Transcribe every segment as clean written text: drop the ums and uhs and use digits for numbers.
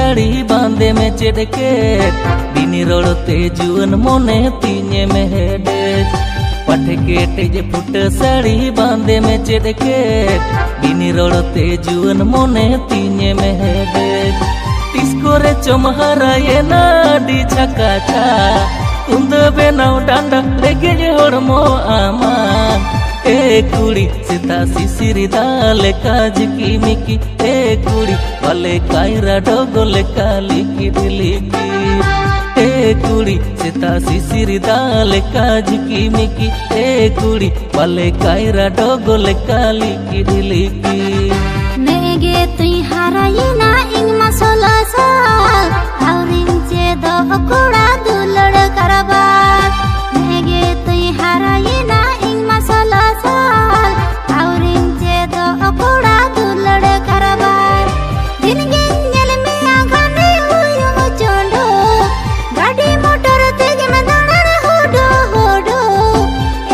साड़ी बांधे में चेड़के बिनी रोड़ते जुअन मोने तीने में हेडेज पटे केटे जे फुट साड़ी बांधे में चेड़के बिनी रोड़ते जुअन मोने तीने में हेडेज तिसको रे चमहरा ये नाडी छकाचा उन्द बेनाव डांडा लेगे जे होड़मो आमा ए कुड़ी सीता सिसिरी दाले काज की मिकी ए कुड़ी वाले कायरा डोगोले काली की दिलिकी ए कुड़ी सीता सिसिरी दाले काज की मिकी ए कुड़ी वाले कायरा डोगोले काली की दिलिकी नेगे तुई हाराये ना इंग मसोला सा आउरिंग चे दो कुड़ा दुलड़ करबा नेगे तुई हाराये ना इंग मसोला सा आउरिंग चे दो कुड़ा दुलड़ करबा दिन गेंगल में आगाने हुयुम चोंडो गाड़ी मोटर तेगे में दानर होडो होडो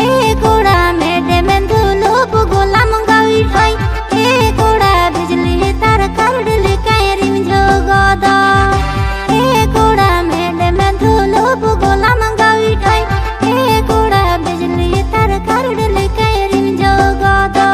ए कुड़ा मेडे में धुलो बुगोला मंगावी आई ए कुड़ा बिजली तार करडली कायरिम जोगोदा ए कुड़ा मेडे में धुलो बुगोला मंगावी आई ए कुड़ा बिजली तार करडली कायरिम जोगोदा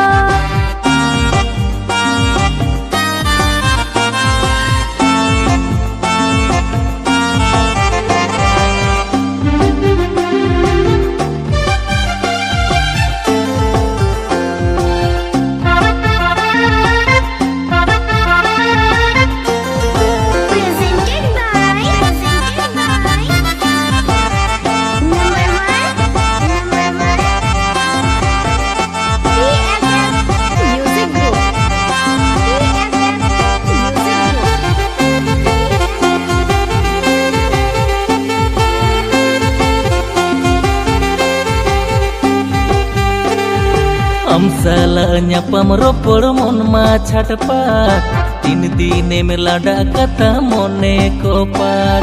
साला nyapam ropor mon ma chatpat tin dine में लाडा कथा मोने को पार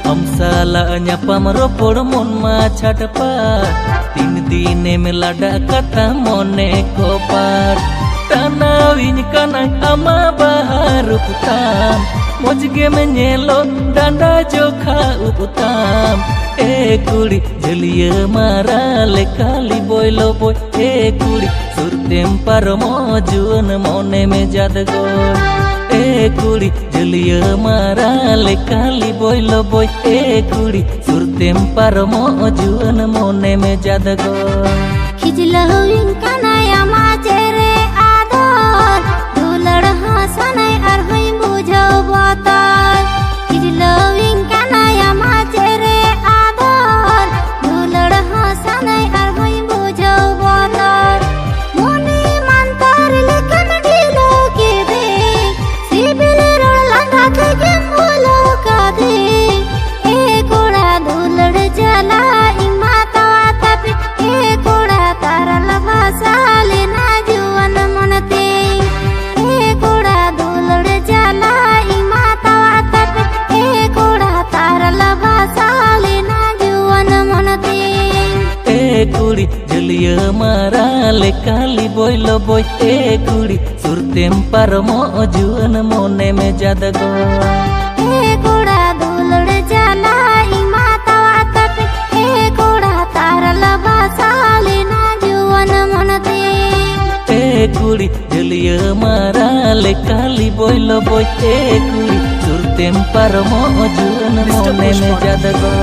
हम साला nyapam ropor mon ma chatpat tin dine में लाडा कथा मोने को पार tanawin kanang ama bahar uputam mojge में nyelo danda jokha uputam ए कुड़ी जलिया मारा ले काली बोलो बोय ए कुड़ी सुरतेम पर मौजून मोने में जादगो ए कुड़ी जलिया मारा ले काली बोलो बोय ए कुड़ी सुरतेम पर मौजून मोने में जादगो खिजलहुइन कनाया माचेरे आदर दुलड़ हासनाय और होई बुझो बातार खिजलहुइन कनाया माचेरे कुड़ी जलिया मारा ले काली बोलो बोय ए कुड़ी सुरतेम पर मौजून मोने में जादगो ए कुड़ा दुलड़ जाला ई माता वातप ए कुड़ा तारा लबा साले ना जुवन मनते ए कुड़ी जलिया मारा ले काली बोलो बोय ए कुड़ी सुरतेम पर मौजून मोने में जादगो।